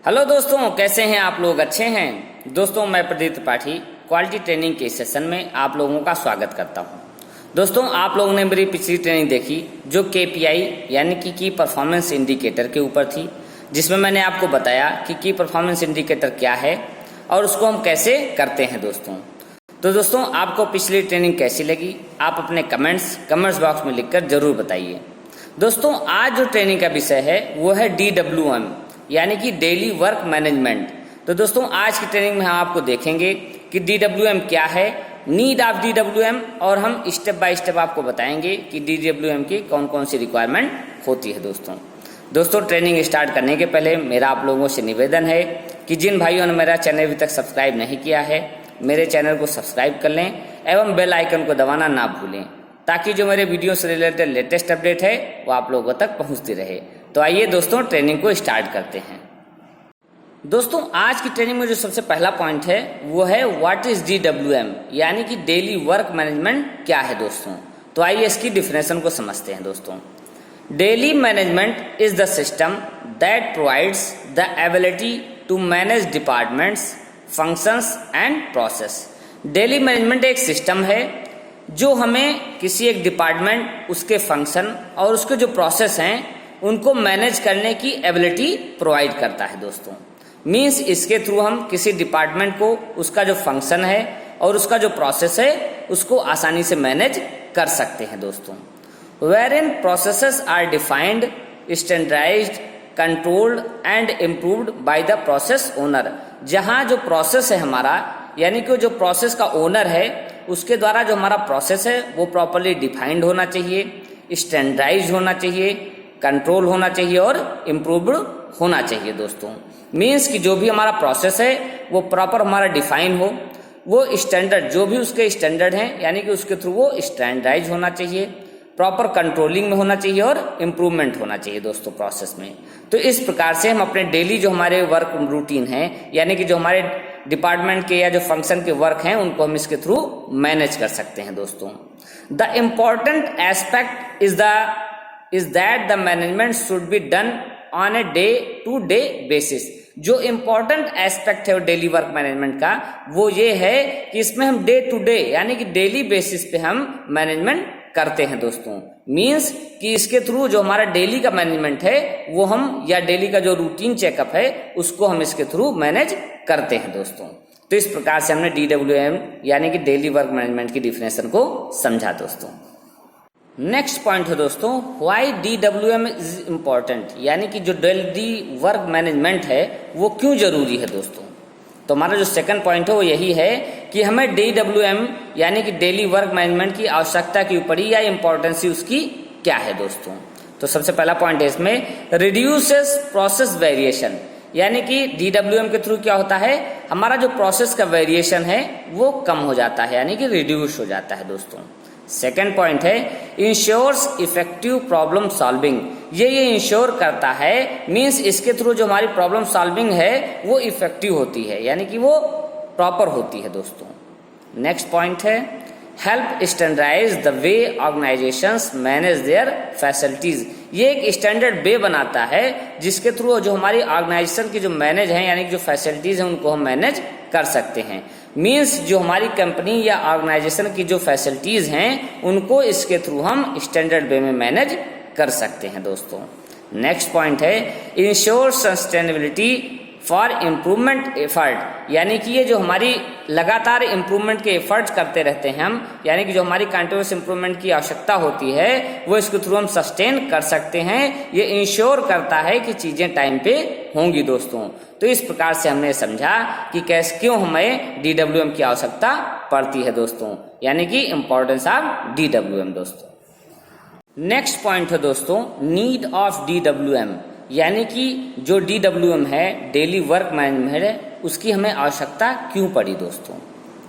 Hello दोस्तों, कैसे हैं आप लोग? अच्छे हैं दोस्तों। मैं प्रदीप त्रिपाठी क्वालिटी ट्रेनिंग के सेशन में आप लोगों का स्वागत करता हूं। दोस्तों, आप लोगों ने मेरी पिछली ट्रेनिंग देखी जो KPI यानी कि की परफॉर्मेंस इंडिकेटर के ऊपर थी, जिसमें मैंने आपको बताया कि की परफॉर्मेंस इंडिकेटर क्या है और उसको हम कैसे करते हैं दोस्तों। तो दोस्तों, आपको पिछली ट्रेनिंग कैसी लगी आप अपने कमेंट्स बॉक्स में लिखकर जरूर बताइए। दोस्तों, आज जो ट्रेनिंग का विषय है वो है DWM यानी कि डेली वर्क मैनेजमेंट। तो दोस्तों, आज की ट्रेनिंग में हम आपको देखेंगे कि DWM क्या है, नीड ऑफ DWM, और हम स्टेप बाय स्टेप आपको बताएंगे कि DWM की कौन कौन सी रिक्वायरमेंट होती है दोस्तों, ट्रेनिंग स्टार्ट करने के पहले मेरा आप लोगों से निवेदन है कि जिन भाइयों ने मेरा चैनल अभी तक सब्सक्राइब नहीं किया है, मेरे चैनल को सब्सक्राइब कर लें एवं बेल आइकन को दबाना ना भूलें, ताकि जो मेरे वीडियो से रिलेटेड लेटेस्ट अपडेट है वो आप लोगों तक पहुंचती रहे। तो आइए दोस्तों, ट्रेनिंग को स्टार्ट करते हैं। दोस्तों, आज की ट्रेनिंग में जो सबसे पहला पॉइंट है वो है व्हाट इज DWM यानी कि डेली वर्क मैनेजमेंट क्या है दोस्तों। तो आइए इसकी डिफिनेशन को समझते हैं दोस्तों। Daily management is the system that provides the ability to manage departments, functions and process. Daily management एक सिस्टम है जो हमें किसी एक डिपार्टमेंट, उसके फंक्शन और उसके जो प्रोसेस हैं उनको मैनेज करने की एबिलिटी प्रोवाइड करता है दोस्तों। मीन्स इसके थ्रू हम किसी डिपार्टमेंट को उसका जो फंक्शन है और उसका जो प्रोसेस है उसको आसानी से मैनेज कर सकते हैं दोस्तों। Where in processes are defined, standardised, controlled and improved by the process owner. जहां जो प्रोसेस है हमारा, यानी कि जो प्रोसेस का ओनर है उसके द्वारा जो हमारा प्रोसेस है वो प्रॉपरली डिफाइंड होना चाहिए, स्टैंडर्डाइज होना चाहिए, कंट्रोल होना चाहिए और इम्प्रूव्ड होना चाहिए दोस्तों। मीन्स कि जो भी हमारा प्रोसेस है वो प्रॉपर हमारा डिफाइन हो, वो स्टैंडर्ड जो भी उसके स्टैंडर्ड हैं यानी कि उसके थ्रू वो स्टैंडर्डाइज होना चाहिए, प्रॉपर कंट्रोलिंग में होना चाहिए और इम्प्रूवमेंट होना चाहिए दोस्तों प्रोसेस में। तो इस प्रकार से हम अपने डेली जो हमारे वर्क रूटीन है यानी कि जो हमारे डिपार्टमेंट के या जो फंक्शन के वर्क हैं उनको हम इसके थ्रू मैनेज कर सकते हैं दोस्तों। The important aspect is that the management should be done on a day to day basis. जो इम्पोर्टेंट एस्पेक्ट है डेली वर्क मैनेजमेंट का वो ये है कि इसमें हम डे टू डे यानी कि डेली बेसिस पे हम मैनेजमेंट करते हैं दोस्तों। मीन्स कि इसके थ्रू जो हमारा डेली का मैनेजमेंट है वो हम, या डेली का जो रूटीन चेकअप है उसको हम इसके थ्रू मैनेज करते हैं दोस्तों। तो इस प्रकार से हमने DWM यानी कि डेली वर्क मैनेजमेंट की डिफिनेशन को समझा दोस्तों। नेक्स्ट पॉइंट है दोस्तों, व्हाई DWM इज इम्पोर्टेंट, यानी कि जो डेली वर्क मैनेजमेंट है वो क्यों जरूरी है दोस्तों। तो हमारा जो सेकंड पॉइंट है वो यही है कि हमें DWM यानी कि डेली वर्क मैनेजमेंट की आवश्यकता क्यों पड़ी या इम्पोर्टेंस उसकी क्या है दोस्तों। तो सबसे पहला पॉइंट है इसमें, रिड्यूसेस प्रोसेस वेरिएशन, यानी कि DWM के थ्रू क्या होता है, हमारा जो प्रोसेस का वेरिएशन है वो कम हो जाता है यानी कि रिड्यूस हो जाता है दोस्तों। सेकेंड पॉइंट है, इंश्योर्स इफेक्टिव प्रॉब्लम सॉल्विंग। ये इंश्योर करता है, मीन्स इसके थ्रू जो हमारी प्रॉब्लम सॉल्विंग है वो इफेक्टिव होती है यानी कि वो प्रॉपर होती है दोस्तों। नेक्स्ट पॉइंट है, help standardise the way organisations manage their facilities. ये एक स्टैंडर्ड वे बनाता है जिसके थ्रू जो हमारी ऑर्गेनाइजेशन की जो मैनेज है यानी कि जो फैसिलिटीज है उनको हम मैनेज कर सकते हैं। मीन्स जो हमारी कंपनी या ऑर्गेनाइजेशन की जो फैसिलिटीज हैं उनको इसके थ्रू हम स्टैंडर्ड वे में मैनेज कर सकते हैं दोस्तों। नेक्स्ट पॉइंट है, ensure sustainability for improvement effort, यानी कि ये जो हमारी लगातार इम्प्रूवमेंट के एफर्ट्स करते रहते हैं हम, यानी कि जो हमारी कंटिन्यूस इम्प्रूवमेंट की आवश्यकता होती है वो इसके थ्रू हम सस्टेन कर सकते हैं। ये इंश्योर करता है कि चीजें टाइम पे होंगी दोस्तों। तो इस प्रकार से हमने समझा कि कैसे क्यों हमें DWM की आवश्यकता पड़ती है दोस्तों, यानी कि इंपॉर्टेंस ऑफ DWM दोस्तों। नेक्स्ट पॉइंट है दोस्तों, नीड ऑफ DWM, यानी कि जो DWM है डेली वर्क मैनेजमेंट है उसकी हमें आवश्यकता क्यों पड़ी दोस्तों।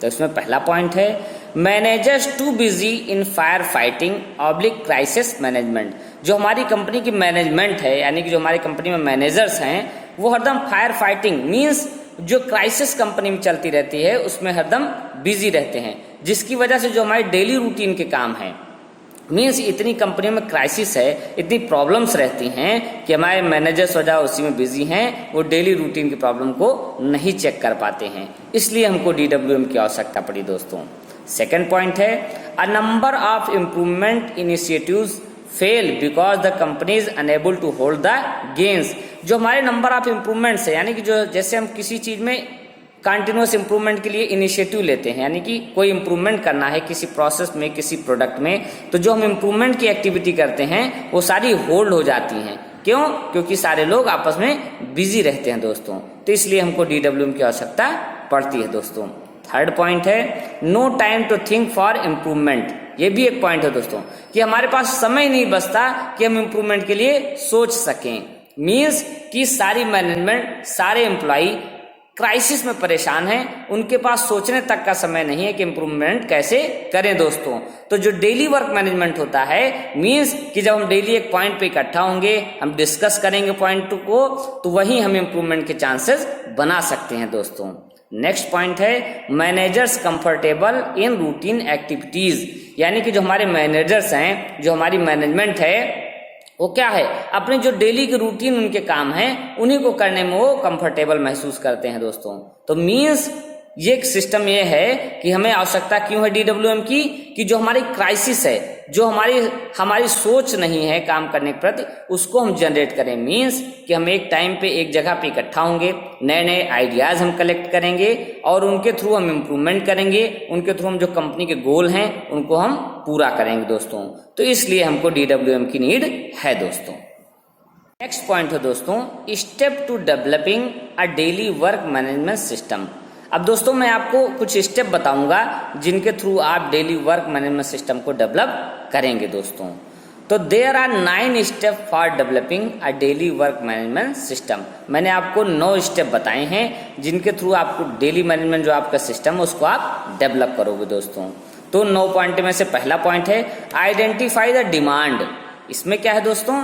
तो इसमें पहला पॉइंट है, managers too busy in fire fighting oblique crisis management. जो हमारी कंपनी की मैनेजमेंट है यानी कि जो हमारी कंपनी में मैनेजर्स हैं वो हरदम फायर फाइटिंग, मीन्स जो क्राइसिस कंपनी में चलती रहती है उसमें हरदम बिजी रहते हैं, जिसकी वजह से जो हमारे डेली रूटीन के काम हैं मीन्स इतनी कंपनियों में क्राइसिस है, इतनी प्रॉब्लम्स रहती हैं कि हमारे मैनेजर्स वजह उसी में बिजी हैं, वो डेली रूटीन की प्रॉब्लम को नहीं चेक कर पाते हैं, इसलिए हमको DWM की आवश्यकता पड़ी दोस्तों। सेकेंड पॉइंट है, a number of improvement initiatives fail because the company is unable to hold the gains. जो हमारे नंबर ऑफ इम्प्रूवमेंट्स है, यानी कि जो जैसे हम किसी चीज में कंटिन्यूस इंप्रूवमेंट के लिए इनिशिएटिव लेते हैं, यानी कि कोई इंप्रूवमेंट करना है किसी प्रोसेस में, किसी प्रोडक्ट में, तो जो हम इंप्रूवमेंट की एक्टिविटी करते हैं वो सारी होल्ड हो जाती हैं। क्यों? क्योंकि सारे लोग आपस में बिजी रहते हैं दोस्तों, तो इसलिए हमको DWM की आवश्यकता पड़ती है दोस्तों। थर्ड पॉइंट है, no time to think for improvement. ये भी एक पॉइंट है दोस्तों कि हमारे पास समय नहीं बचता कि हम इम्प्रूवमेंट के लिए सोच सकें। मीन्स कि सारी मैनेजमेंट, सारे एम्प्लॉय क्राइसिस में परेशान हैं, उनके पास सोचने तक का समय नहीं है कि इम्प्रूवमेंट कैसे करें दोस्तों। तो जो डेली वर्क मैनेजमेंट होता है, मीन्स कि जब हम डेली एक पॉइंट पे इकट्ठा होंगे, हम डिस्कस करेंगे पॉइंट को, तो वहीं हम इम्प्रूवमेंट के चांसेस बना सकते हैं दोस्तों। नेक्स्ट पॉइंट है, managers comfortable in routine activities. यानी कि जो हमारे मैनेजर्स हैं, जो हमारी मैनेजमेंट है, वो क्या है, अपने जो डेली के रूटीन उनके काम हैं उन्हीं को करने में वो कंफर्टेबल महसूस करते हैं दोस्तों। तो मीन्स ये एक सिस्टम ये है कि हमें आवश्यकता क्यों है DWM की, कि जो हमारी क्राइसिस है, जो हमारी सोच नहीं है काम करने के प्रति, उसको हम जनरेट करें। मीन्स कि हम एक टाइम पे एक जगह पे इकट्ठा होंगे, नए नए आइडियाज हम कलेक्ट करेंगे और उनके थ्रू हम इम्प्रूवमेंट करेंगे, उनके थ्रू हम जो कंपनी के गोल हैं उनको हम पूरा करेंगे दोस्तों। तो इसलिए हमको DWM की नीड है दोस्तों। नेक्स्ट पॉइंट है दोस्तों, step to developing a daily work management system. अब दोस्तों मैं आपको कुछ स्टेप बताऊंगा जिनके थ्रू आप डेली वर्क मैनेजमेंट सिस्टम को डेवलप करेंगे दोस्तों। तो there are 9 step for developing a daily work management system. मैंने आपको 9 स्टेप बताए हैं जिनके थ्रू आपको डेली मैनेजमेंट जो आपका सिस्टम है उसको आप डेवलप करोगे दोस्तों। तो 9 पॉइंट में से पहला पॉइंट है, आइडेंटिफाई द डिमांड। इसमें क्या है दोस्तों,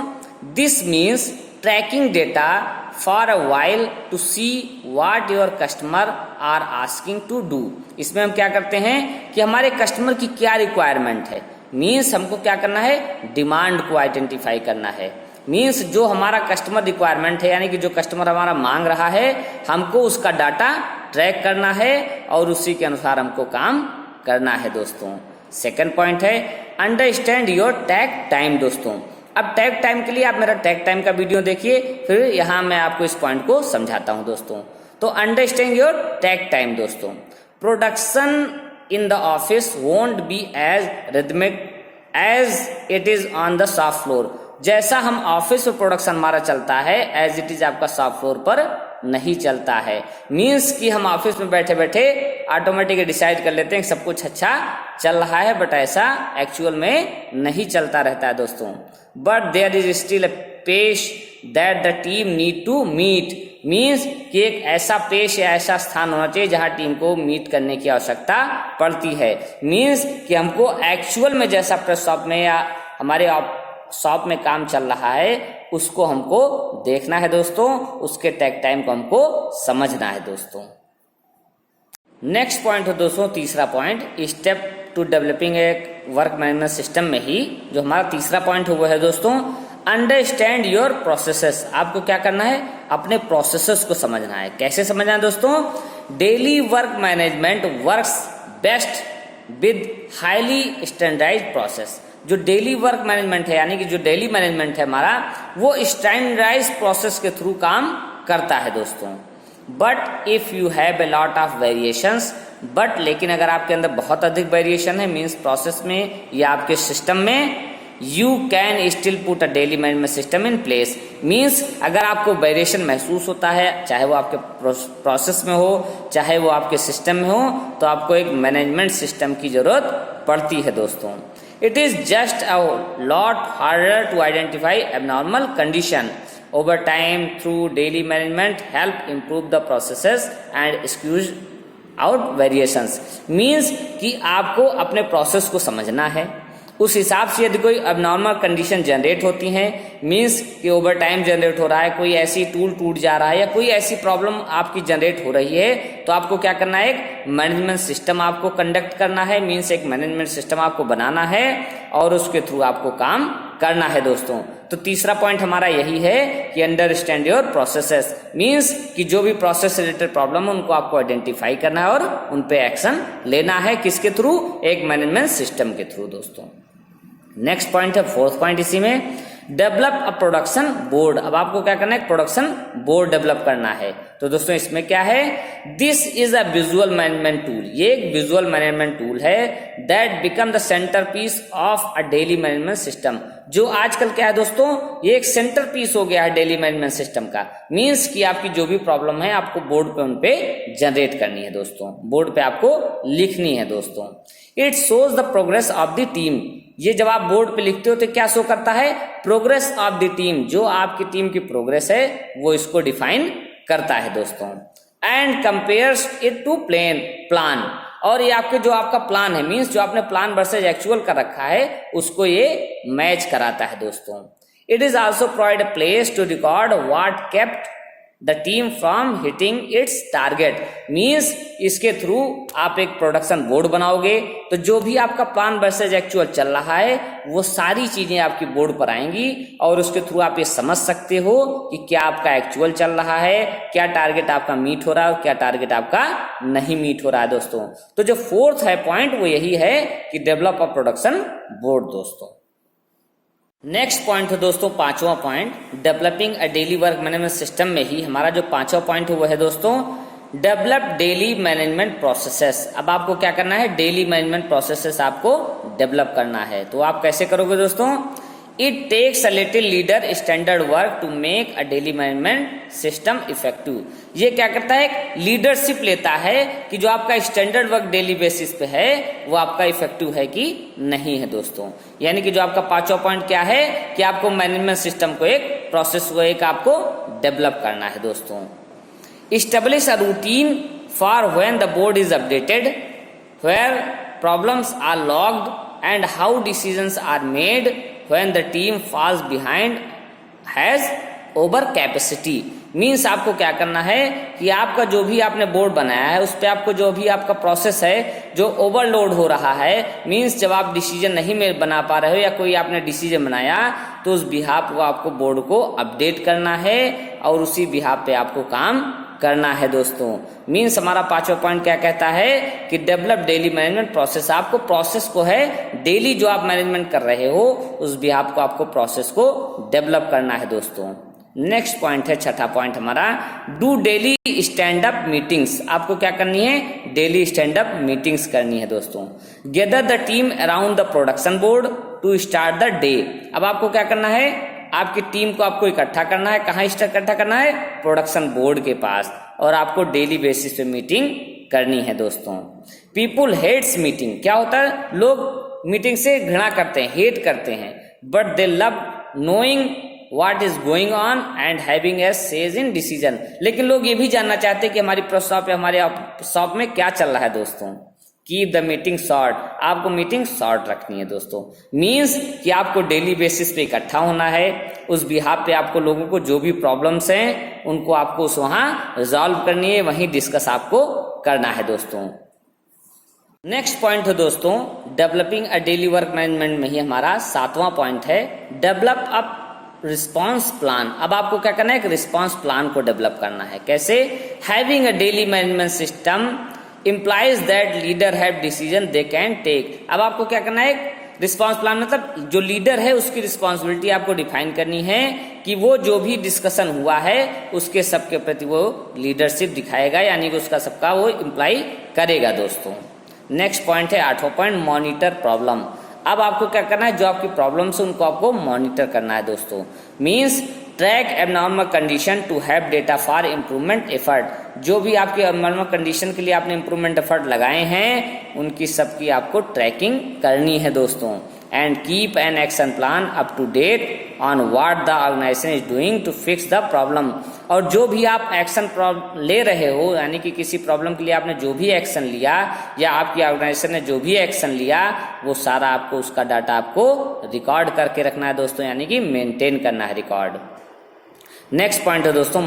this means tracking data for a while to see what your customer are asking to do. इसमें हम क्या करते हैं कि हमारे कस्टमर की क्या रिक्वायरमेंट है, मीन्स हमको क्या करना है, डिमांड को आइडेंटिफाई करना है। मीन्स जो हमारा कस्टमर रिक्वायरमेंट है, यानी कि जो कस्टमर हमारा मांग रहा है, हमको उसका डाटा ट्रैक करना है और उसी के अनुसार हमको काम करना है दोस्तों। सेकंड पॉइंट है, अंडरस्टैंड योर टैग टाइम दोस्तों। अब टैग टाइम के लिए आप मेरा टैग टाइम का वीडियो देखिए, फिर यहाँ मैं आपको इस पॉइंट को समझाता हूँ दोस्तों। तो अंडरस्टैंड योर टैग टाइम दोस्तों। Production in the office won't be as rhythmic as it is on the shop floor. जैसा हम ऑफिस में प्रोडक्शन हमारा चलता है, एज इट इज आपका शॉप फ्लोर पर नहीं चलता है। मीन्स कि हम ऑफिस में बैठे बैठे ऑटोमेटिक डिसाइड कर लेते हैं कि सब कुछ अच्छा चल रहा है, बट ऐसा एक्चुअल में नहीं चलता रहता है दोस्तों। But there is still a pace that the team need to meet. Means कि एक ऐसा पेश या ऐसा स्थान होना चाहिए जहां टीम को मीट करने की आवश्यकता पड़ती है। मीन्स कि हमको एक्चुअल में जैसा प्रेस शॉप में या हमारे शॉप में काम चल रहा है उसको हमको देखना है दोस्तों, उसके टैग टाइम को हमको समझना है दोस्तों। नेक्स्ट पॉइंट है दोस्तों, तीसरा point, step to developing a work management system में ही जो हमारा तीसरा पॉइंट है वो है दोस्तों, अंडरस्टैंड योर प्रोसेसेस। आपको क्या करना है, अपने प्रोसेसेस को समझना है। कैसे समझना है दोस्तों, daily work management works best with highly standardised process. जो डेली वर्क मैनेजमेंट है, यानी कि जो डेली मैनेजमेंट है हमारा, वो स्टैंडर्डाइज प्रोसेस के थ्रू काम करता है दोस्तों। But if you have a lot of variations, but लेकिन अगर आपके अंदर बहुत अधिक वेरिएशन है, मीन्स प्रोसेस में या आपके सिस्टम में, you can still put a daily management system in place. Means अगर आपको वेरिएशन महसूस होता है, चाहे वो आपके प्रोसेस में हो, चाहे वो आपके सिस्टम में हो, तो आपको एक मैनेजमेंट सिस्टम की जरूरत पड़ती है दोस्तों। It is just a lot harder to identify abnormal condition. Over time, through daily management, help improve the processes and squeeze out variations. Means कि आपको अपने प्रोसेस को समझना है, उस हिसाब से यदि कोई अबनॉर्मल कंडीशन जनरेट होती हैं, मीन्स कि ओवर टाइम जनरेट हो रहा है, कोई ऐसी टूल टूट जा रहा है या कोई ऐसी प्रॉब्लम आपकी जनरेट हो रही है, तो आपको क्या करना है, एक मैनेजमेंट सिस्टम आपको कंडक्ट करना है, मीन्स एक मैनेजमेंट सिस्टम आपको बनाना है और उसके थ्रू आपको काम करना है दोस्तों। तो तीसरा पॉइंट हमारा यही है कि अंडरस्टैंड योर प्रोसेसेस, मीन्स कि जो भी प्रोसेस रिलेटेड प्रॉब्लम है उनको आपको आइडेंटिफाई करना है और उन पे एक्शन लेना है, किसके थ्रू, एक मैनेजमेंट सिस्टम के थ्रू दोस्तों। नेक्स्ट पॉइंट है, फोर्थ पॉइंट इसी में, डेवलप अ प्रोडक्शन बोर्ड। अब आपको क्या करना है, प्रोडक्शन बोर्ड डेवलप करना है। तो दोस्तों इसमें क्या है, this is a visual management tool, ये एक विजुअल मैनेजमेंट टूल है, that become the centre piece of a daily management system. जो आजकल क्या है दोस्तों, ये एक सेंटर पीस हो गया है डेली मैनेजमेंट सिस्टम का, मीन्स कि आपकी जो भी प्रॉब्लम है आपको बोर्ड पे उन पे जनरेट करनी है दोस्तों, बोर्ड पे आपको लिखनी है दोस्तों। It shows the progress of the team, ये जब आप बोर्ड पे लिखते हो तो क्या शो करता है, प्रोग्रेस ऑफ द टीम, जो आपकी टीम की प्रोग्रेस है वो इसको डिफाइन करता है दोस्तों। And compares it to plan, और ये आपके जो आपका प्लान है, मीन्स जो आपने प्लान वर्सेज एक्चुअल कर रखा है उसको ये मैच कराता है दोस्तों। It is also provide a place to record what kept the team from hitting its target, means इसके थ्रू आप एक प्रोडक्शन बोर्ड बनाओगे तो जो भी आपका प्लान वर्सेज एक्चुअल चल रहा है वो सारी चीजें आपकी बोर्ड पर आएंगी और उसके थ्रू आप ये समझ सकते हो कि क्या आपका एक्चुअल चल रहा है, क्या टारगेट आपका मीट हो रहा है और क्या टारगेट आपका नहीं मीट हो रहा है दोस्तों। तो जो फोर्थ है पॉइंट वो यही है कि डेवलप अ प्रोडक्शन बोर्ड दोस्तों। नेक्स्ट पॉइंट है दोस्तों पांचवा point, developing a daily work management system में ही हमारा जो पांचवा पॉइंट है वो है दोस्तों, डेवलप डेली मैनेजमेंट प्रोसेसेस। अब आपको क्या करना है, डेली मैनेजमेंट प्रोसेसेस आपको डेवलप करना है। तो आप कैसे करोगे दोस्तों, it takes a little leader standard work to make a daily management system effective. ये क्या करता है, एक लीडरशिप लेता है कि जो आपका स्टैंडर्ड वर्क डेली बेसिस पे है वो आपका इफेक्टिव है कि नहीं है दोस्तों। यानी कि जो आपका पांचवा पॉइंट क्या है कि आपको मैनेजमेंट सिस्टम को एक प्रोसेस को एक आपको डेवलप करना है दोस्तों। Establish a routine for when the board is updated, where problems are logged and how decisions are made when the team falls behind has over capacity। Means आपको क्या करना है कि आपका जो भी आपने बोर्ड बनाया है उस पर आपको जो भी आपका प्रोसेस है जो ओवरलोड हो रहा है, मीन्स जब आप डिसीजन नहीं बना पा रहे हो या कोई आपने डिसीजन बनाया तो उस बिहाफ को आपको बोर्ड को अपडेट करना है और उसी बिहाफ पे आपको काम करना है दोस्तों। मीन्स हमारा पांचवा पॉइंट क्या कहता है कि डेवलप डेली मैनेजमेंट प्रोसेस। आपको प्रोसेस को है डेली जो आप मैनेजमेंट कर रहे हो उस बिहाफ को आपको प्रोसेस को डेवलप करना है दोस्तों। नेक्स्ट पॉइंट है छठा पॉइंट हमारा, do daily stand up meetings. आपको क्या करनी है, डेली स्टैंड अप मीटिंग्स करनी है दोस्तों। Gather the team around the production board to start the day. अब आपको क्या करना है, आपकी टीम को आपको इकट्ठा करना है, कहाँ इकट्ठा करना है, प्रोडक्शन बोर्ड के पास, और आपको डेली बेसिस पे मीटिंग करनी है दोस्तों। पीपुल हेट्स मीटिंग, क्या होता है, लोग मीटिंग से घृणा करते हैं, हेट करते हैं, but they love knowing what is going on and having a says in decision. लेकिन लोग ये भी जानना चाहते हैं कि हमारी शॉप या हमारे शॉप में क्या चल रहा है दोस्तों। कीप द मीटिंग शॉर्ट, आपको मीटिंग शॉर्ट रखनी है दोस्तों। मीन्स कि आपको डेली बेसिस पे इकट्ठा होना है, उस बिहाफ पे आपको लोगों को जो भी प्रॉब्लम्स हैं उनको आपको उस वहां रिजॉल्व करनी है, वहीं डिस्कस आपको करना है दोस्तों। नेक्स्ट पॉइंट है दोस्तों, developing a daily work management में ही हमारा सातवां पॉइंट है, डेवलप अ रिस्पॉन्स प्लान। अब आपको क्या करना है, एक रिस्पॉन्स प्लान को डेवलप करना है। कैसे, having a daily management system implies that leader have decision they can take। अब आपको क्या करना है, रिस्पॉन्स प्लान मतलब जो लीडर है उसकी रिस्पॉन्सिबिलिटी आपको डिफाइन करनी है कि वो जो भी डिस्कशन हुआ है उसके सबके प्रति वो लीडरशिप दिखाएगा, यानी कि उसका सबका वो इम्प्लाई करेगा दोस्तों। नेक्स्ट पॉइंट है आठवां पॉइंट, मॉनिटर प्रॉब्लम। अब आपको क्या करना है, जो आपकी प्रॉब्लम्स है उनको आपको मॉनिटर करना है दोस्तों। Means track abnormal condition to have data for improvement effort. जो भी आपके एबनॉर्मल कंडीशन के लिए आपने इम्प्रूवमेंट एफर्ट लगाए हैं उनकी सबकी आपको ट्रैकिंग करनी है दोस्तों। And keep an action plan up to date on what the organisation is doing to fix the problem. और जो भी आप एक्शन ले रहे हो, यानी कि किसी प्रॉब्लम के लिए आपने जो भी एक्शन लिया या आपकी ऑर्गेनाइजेशन ने जो भी एक्शन लिया, वो सारा आपको उसका डाटा आपको रिकॉर्ड करके रखना है दोस्तों, यानी कि मेंटेन करना है रिकॉर्ड। नेक्स्ट पॉइंट है दोस्तों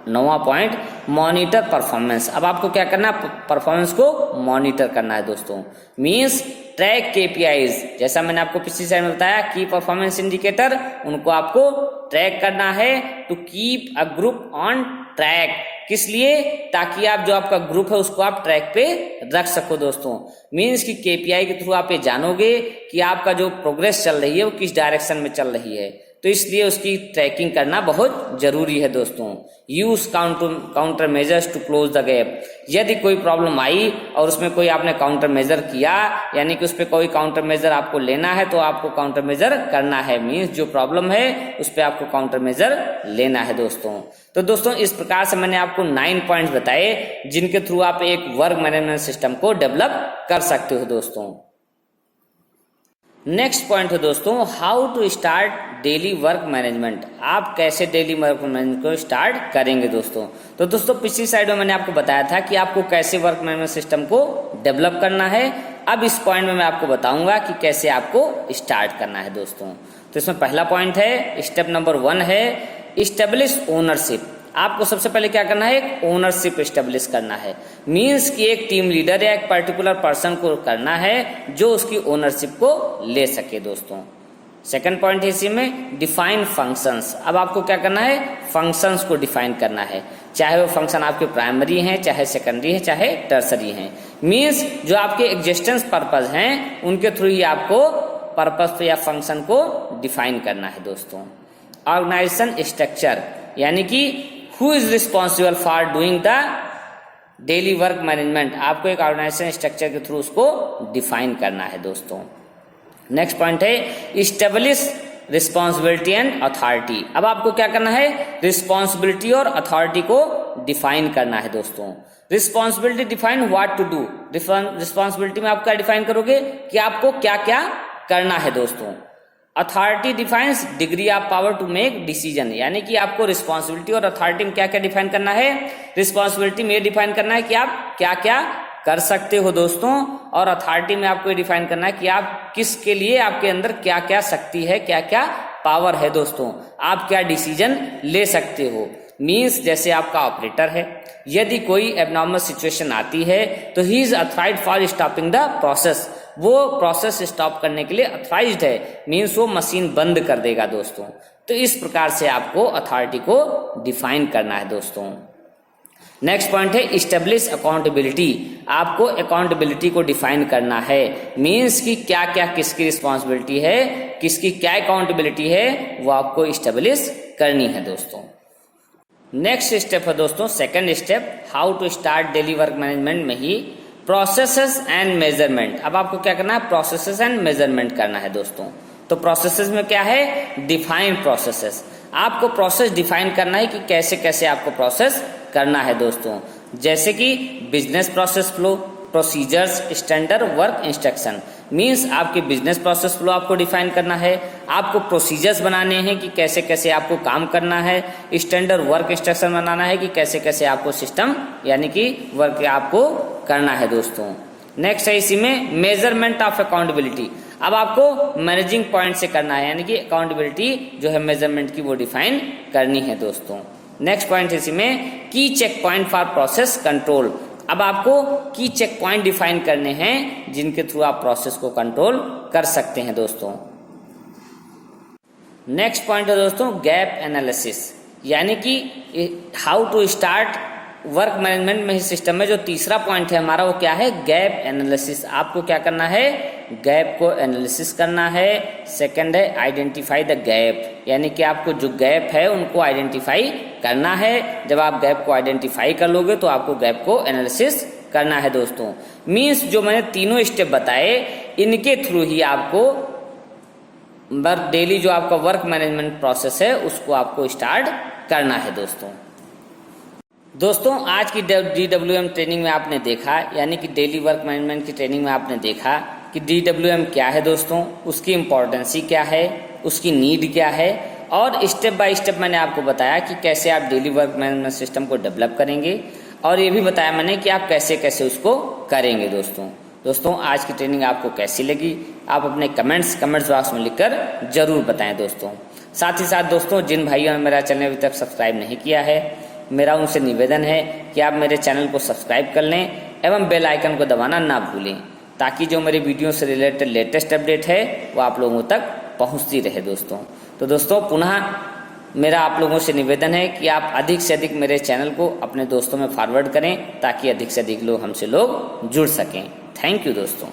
9वां पॉइंट, मॉनिटर परफॉर्मेंस। अब आपको क्या करना है, परफॉर्मेंस को मॉनिटर करना है दोस्तों। मींस ट्रैक केपीआईज, जैसा मैंने आपको पिछली स्लाइड में बताया की परफॉर्मेंस इंडिकेटर, उनको आपको ट्रैक करना है to keep a group on track. किस लिए? ताकि आप जो आपका ग्रुप है उसको आप ट्रैक पे रख सको दोस्तों। मींस कि केपीआई के थ्रू आप ये जानोगे कि आपका जो प्रोग्रेस चल रही है वो किस डायरेक्शन में चल रही है, तो इसलिए उसकी ट्रैकिंग करना बहुत जरूरी है दोस्तों। Use counter measures to close the gap. यदि कोई प्रॉब्लम आई और उसमें कोई आपने काउंटर मेजर किया, यानी कि उस पर कोई काउंटर मेजर आपको लेना है, तो आपको काउंटर मेजर करना है। मीन्स जो प्रॉब्लम है उस पर आपको काउंटर मेजर लेना है दोस्तों। तो दोस्तों इस प्रकार से मैंने आपको 9 पॉइंट्स बताए जिनके थ्रू आप एक वर्क मैनेजमेंट सिस्टम को डेवलप कर सकते हो दोस्तों। नेक्स्ट पॉइंट है दोस्तों, how to start daily work management. आप कैसे डेली वर्क मैनेजमेंट को स्टार्ट करेंगे दोस्तों। तो दोस्तों पिछली साइड में मैंने आपको बताया था कि आपको कैसे वर्क मैनेजमेंट सिस्टम को डेवलप करना है। अब इस पॉइंट में मैं आपको बताऊंगा कि कैसे आपको स्टार्ट करना है दोस्तों। तो इसमें पहला पॉइंट है, स्टेप नंबर 1 है इस्टेब्लिश ओनरशिप। आपको सबसे पहले क्या करना है, एक ओनरशिप एस्टेब्लिश करना है। मींस कि एक टीम लीडर या एक पर्टिकुलर पर्सन को करना है जो उसकी ओनरशिप को ले सके दोस्तों। सेकंड पॉइंट है इसी में डिफाइन फंक्शंस। अब आपको क्या करना है, फंक्शंस को डिफाइन करना है, चाहे वो फंक्शन आपके प्राइमरी हैं, चाहे सेकेंडरी है, चाहे टर्सरी हैं। मींस जो आपके एग्जिस्टेंस पर्पज हैं उनके थ्रू ही आपको पर्पज या फंक्शन को डिफाइन करना है दोस्तों। ऑर्गेनाइजेशन स्ट्रक्चर, यानी कि who is responsible for doing the daily work management, आपको एक ऑर्गेनाइजेशन स्ट्रक्चर के थ्रू उसको डिफाइन करना है दोस्तों। नेक्स्ट पॉइंट है इस्टेब्लिश रिस्पॉन्सिबिलिटी एंड अथॉरिटी। अब आपको क्या करना है, रिस्पॉन्सिबिलिटी और अथॉरिटी को डिफाइन करना है दोस्तों। Responsibility define what to do. Responsibility में आप क्या डिफाइन करोगे कि आपको क्या क्या करना है दोस्तों। Authority defines degree of power to make decision, यानी कि आपको रिस्पॉन्सिबिलिटी और अथॉरिटी में क्या क्या डिफाइन करना है। रिस्पॉन्सिबिलिटी में डिफाइन करना है कि आप क्या क्या कर सकते हो दोस्तों, और अथॉरिटी में आपको ये डिफाइन करना है कि आप किसके लिए आपके अंदर क्या क्या शक्ति है, क्या क्या पावर है दोस्तों, आप क्या डिसीजन ले सकते हो। मीन्स जैसे आपका ऑपरेटर है, यदि कोई एबनॉर्मल सिचुएशन आती है तो he is authorised for stopping the process, वो प्रोसेस स्टॉप करने के लिए अथॉराइज्ड है। मीन्स वो मशीन बंद कर देगा दोस्तों। तो इस प्रकार से आपको अथॉरिटी को डिफाइन करना है दोस्तों। नेक्स्ट पॉइंट है इस्टेब्लिश अकाउंटेबिलिटी। आपको अकाउंटेबिलिटी को डिफाइन करना है। मीन्स कि क्या क्या किसकी रिस्पॉन्सिबिलिटी है, किसकी क्या अकाउंटेबिलिटी है, वो आपको इस्टेब्लिश करनी है दोस्तों। नेक्स्ट स्टेप है दोस्तों second step, how to start daily work management में ही प्रोसेसेस एंड मेजरमेंट। अब आपको क्या करना है, प्रोसेसेस एंड मेजरमेंट करना है दोस्तों। तो प्रोसेसेस में क्या है, डिफाइन प्रोसेसेस। आपको प्रोसेस डिफाइन करना है कि कैसे कैसे आपको प्रोसेस करना है दोस्तों। जैसे कि business process flow, procedures, standard work instruction. Means आपके बिजनेस प्रोसेस फ्लो आपको डिफाइन करना है, आपको प्रोसीजर्स बनाने हैं कि कैसे कैसे आपको काम करना है, स्टैंडर्ड वर्क इंस्ट्रक्शन बनाना है कि कैसे कैसे आपको सिस्टम यानी कि वर्क आपको करना है दोस्तों। नेक्स्ट है इसी में मेजरमेंट ऑफ अकाउंटेबिलिटी। अब आपको मैनेजिंग पॉइंट से करना है, यानी कि अकाउंटेबिलिटी जो है मेजरमेंट की वो डिफाइन करनी है दोस्तों। नेक्स्ट पॉइंट है इसी में की check point for process control. अब आपको की चेक पॉइंट डिफाइन करने हैं जिनके थ्रू आप प्रोसेस को कंट्रोल कर सकते हैं दोस्तों। नेक्स्ट पॉइंट है दोस्तों गैप एनालिसिस, यानी कि how to start work management में सिस्टम में जो तीसरा पॉइंट है हमारा वो क्या है, गैप एनालिसिस। आपको क्या करना है, गैप को एनालिसिस करना है। सेकंड है आइडेंटिफाई द गैप, यानी कि आपको जो गैप है उनको आइडेंटिफाई करना है। जब आप गैप को आइडेंटिफाई कर लोगे तो आपको गैप को एनालिसिस करना है दोस्तों। मीन्स जो मैंने तीनों स्टेप बताए इनके थ्रू ही आपको डेली जो आपका वर्क मैनेजमेंट प्रोसेस है उसको आपको स्टार्ट करना है दोस्तों। आज की DWM ट्रेनिंग में आपने देखा, यानी कि डेली वर्क मैनेजमेंट की ट्रेनिंग में आपने देखा कि DWM क्या है दोस्तों, उसकी इम्पोर्टेंसी क्या है, उसकी नीड क्या है, और स्टेप बाय स्टेप मैंने आपको बताया कि कैसे आप डेली वर्क मैनेजमेंट सिस्टम को डेवलप करेंगे, और ये भी बताया मैंने कि आप कैसे कैसे उसको करेंगे। दोस्तों आज की ट्रेनिंग आपको कैसी लगी, आप अपने कमेंट्स बॉक्स में लिखकर जरूर बताएं दोस्तों। साथ ही साथ दोस्तों, जिन भाइयों ने मेरा चैनल अभी तक सब्सक्राइब नहीं किया है, मेरा उनसे निवेदन है कि आप मेरे चैनल को सब्सक्राइब कर लें एवं बेल आइकन को दबाना ना भूलें, ताकि जो मेरे वीडियो से रिलेटेड लेटेस्ट अपडेट है वो आप लोगों तक पहुंचती रहे दोस्तों। तो दोस्तों पुनः मेरा आप लोगों से निवेदन है कि आप अधिक से अधिक मेरे चैनल को अपने दोस्तों में फॉरवर्ड करें, ताकि अधिक से अधिक लोग हमसे जुड़ सकें। थैंक यू दोस्तों।